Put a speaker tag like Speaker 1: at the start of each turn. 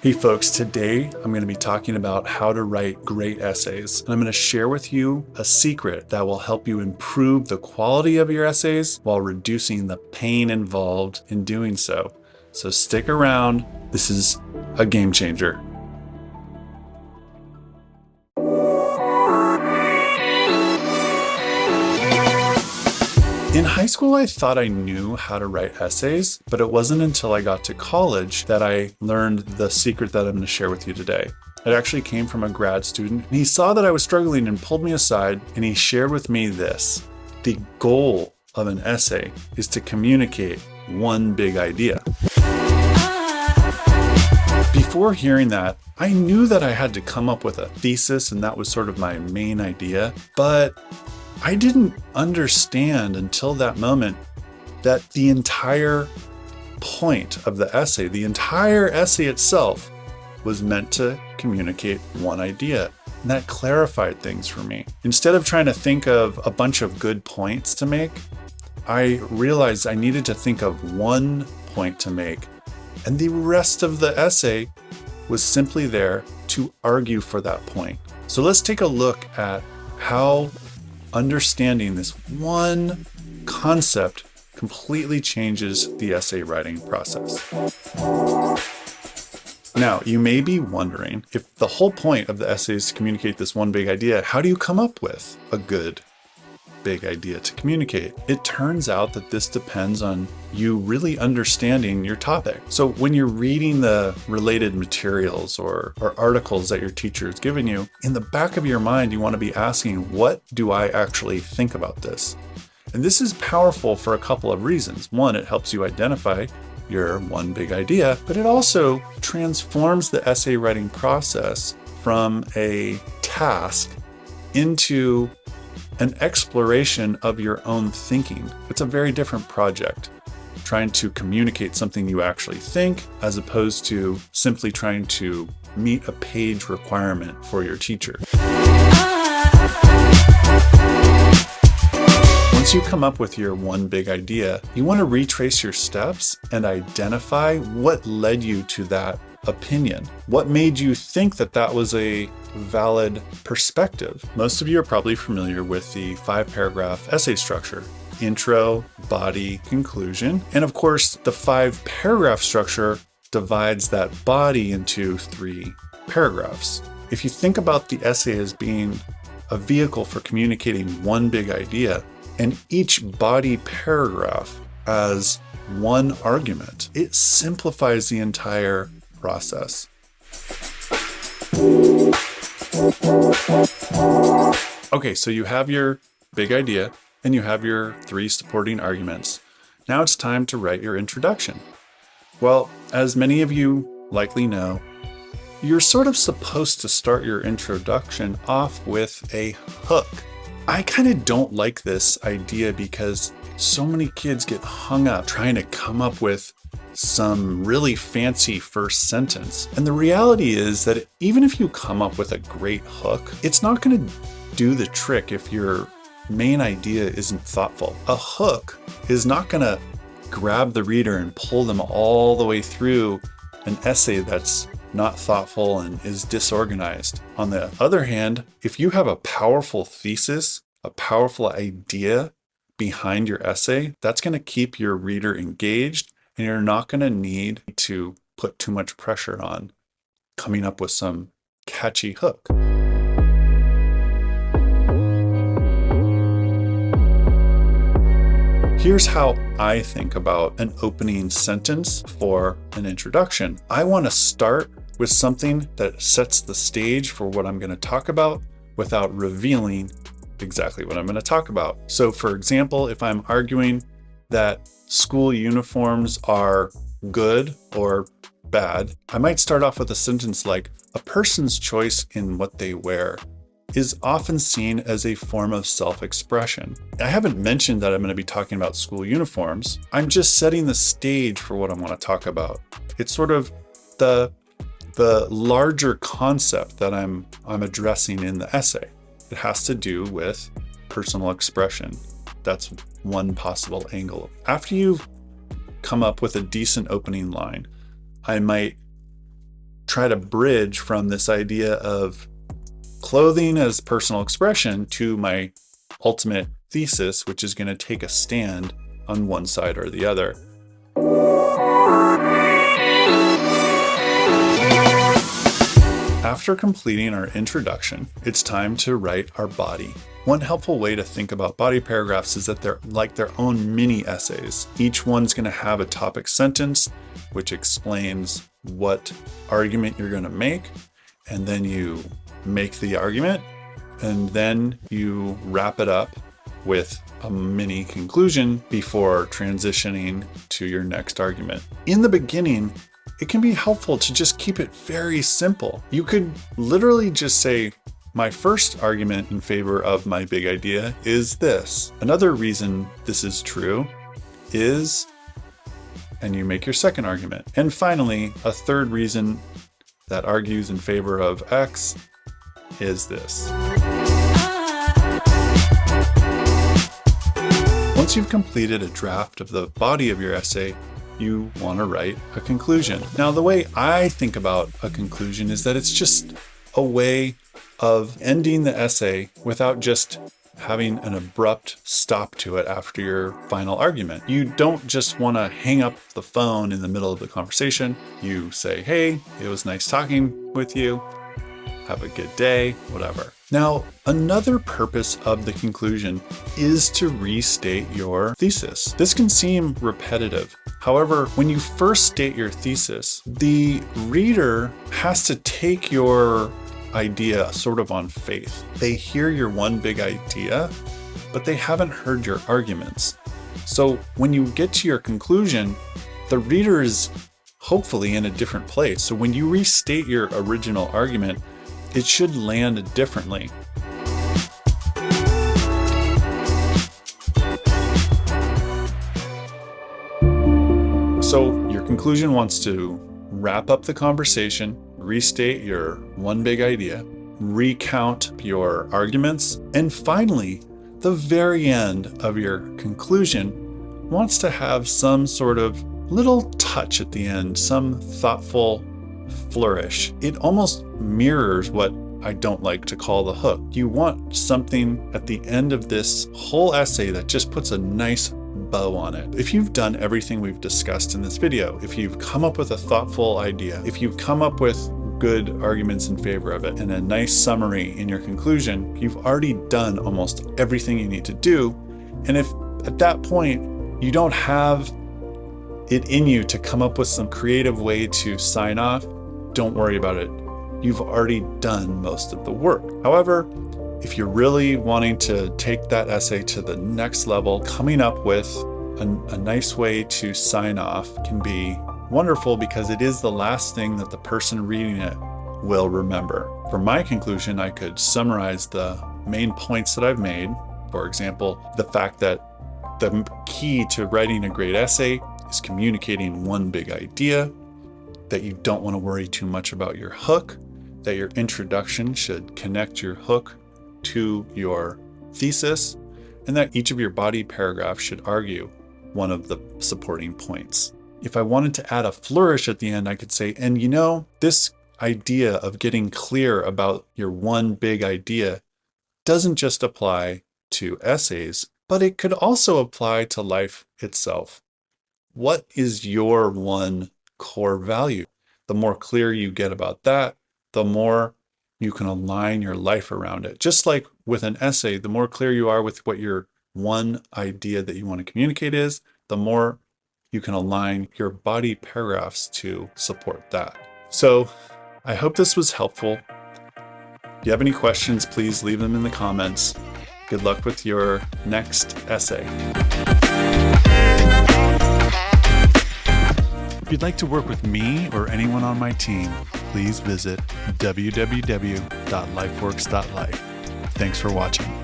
Speaker 1: Hey folks, today I'm going to be talking about how to write great essays. And I'm going to share with you a secret that will help you improve the quality of your essays while reducing the pain involved in doing so. So stick around. This is a game changer. In high school, I thought I knew how to write essays, but it wasn't until I got to college that I learned the secret that I'm going to share with you today. It actually came from a grad student, and he saw that I was struggling and pulled me aside, and he shared with me this. The goal of an essay is to communicate one big idea. Before hearing that, I knew that I had to come up with a thesis, and that was sort of my main idea, but I didn't understand until that moment that the entire point of the essay, the entire essay itself, was meant to communicate one idea. And that clarified things for me. Instead of trying to think of a bunch of good points to make, I realized I needed to think of one point to make. And the rest of the essay was simply there to argue for that point. So let's take a look at how understanding this one concept completely changes the essay writing process. Now, you may be wondering, if the whole point of the essay is to communicate this one big idea, how do you come up with a good big idea to communicate? It turns out that this depends on you really understanding your topic. So when you're reading the related materials or articles that your teacher has given you, in the back of your mind, you want to be asking, what do I actually think about this? And this is powerful for a couple of reasons. One, it helps you identify your one big idea, but it also transforms the essay writing process from a task into an exploration of your own thinking. It's a very different project, trying to communicate something you actually think, as opposed to simply trying to meet a page requirement for your teacher. Once you come up with your one big idea, you want to retrace your steps and identify what led you to that opinion. What made you think that that was a valid perspective? Most of you are probably familiar with the 5-paragraph essay structure: intro, body, conclusion. And of course, the 5-paragraph structure divides that body into 3 paragraphs. If you think about the essay as being a vehicle for communicating one big idea, and each body paragraph as one argument, it simplifies the entire process. Okay, so you have your big idea and you have your 3 supporting arguments. Now it's time to write your introduction. Well, as many of you likely know, you're sort of supposed to start your introduction off with a hook. I kind of don't like this idea because so many kids get hung up trying to come up with some really fancy first sentence. And the reality is that even if you come up with a great hook, it's not going to do the trick if your main idea isn't thoughtful. A hook is not going to grab the reader and pull them all the way through an essay that's not thoughtful and is disorganized. On the other hand, if you have a powerful thesis, a powerful idea behind your essay, that's going to keep your reader engaged, and you're not going to need to put too much pressure on coming up with some catchy hook. Here's how I think about an opening sentence for an introduction. I want to start with something that sets the stage for what I'm going to talk about without revealing exactly what I'm going to talk about. So for example, if I'm arguing that school uniforms are good or bad, I might start off with a sentence like, a person's choice in what they wear is often seen as a form of self-expression. I haven't mentioned that I'm going to be talking about school uniforms. I'm just setting the stage for what I want to talk about. It's sort of the larger concept that I'm addressing in the essay. It has to do with personal expression. That's one possible angle. After you've come up with a decent opening line, I might try to bridge from this idea of clothing as personal expression to my ultimate thesis, which is going to take a stand on one side or the other. After completing our introduction, it's time to write our body. One helpful way to think about body paragraphs is that they're like their own mini essays. Each one's going to have a topic sentence, which explains what argument you're going to make, and then you make the argument, and then you wrap it up with a mini conclusion before transitioning to your next argument. In the beginning, it can be helpful to just keep it very simple. You could literally just say, my first argument in favor of my big idea is this. Another reason this is true is, and you make your second argument. And finally, a third reason that argues in favor of X is this. Once you've completed a draft of the body of your essay, you want to write a conclusion. Now, the way I think about a conclusion is that it's just a way of ending the essay without just having an abrupt stop to it after your final argument. You don't just want to hang up the phone in the middle of the conversation. You say, hey, it was nice talking with you. Have a good day, whatever. Now, another purpose of the conclusion is to restate your thesis. This can seem repetitive. However, when you first state your thesis, the reader has to take your idea sort of on faith. They hear your one big idea, but they haven't heard your arguments. So when you get to your conclusion, the reader is hopefully in a different place. So when you restate your original argument, it should land differently. So your conclusion wants to wrap up the conversation, restate your one big idea, recount your arguments, and finally, the very end of your conclusion wants to have some sort of little touch at the end, some thoughtful flourish. It almost mirrors what I don't like to call the hook. You want something at the end of this whole essay that just puts a nice bow on it. If you've done everything we've discussed in this video, if you've come up with a thoughtful idea, if you've come up with good arguments in favor of it and a nice summary in your conclusion, you've already done almost everything you need to do. And if at that point you don't have it in you to come up with some creative way to sign off, don't worry about it. You've already done most of the work. However, if you're really wanting to take that essay to the next level, coming up with a nice way to sign off can be wonderful because it is the last thing that the person reading it will remember. For my conclusion, I could summarize the main points that I've made. For example, the fact that the key to writing a great essay is communicating one big idea, that you don't want to worry too much about your hook, that your introduction should connect your hook to your thesis, and that each of your body paragraphs should argue one of the supporting points. If I wanted to add a flourish at the end, I could say, and you know, this idea of getting clear about your one big idea doesn't just apply to essays, but it could also apply to life itself. What is your one core value? The more clear you get about that, the more you can align your life around it. Just like with an essay, the more clear you are with what your one idea that you want to communicate is, the more you can align your body paragraphs to support that. So I hope this was helpful. If you have any questions, please leave them in the comments. Good luck with your next essay. If you'd like to work with me or anyone on my team, please visit www.lifeworks.life. Thanks for watching.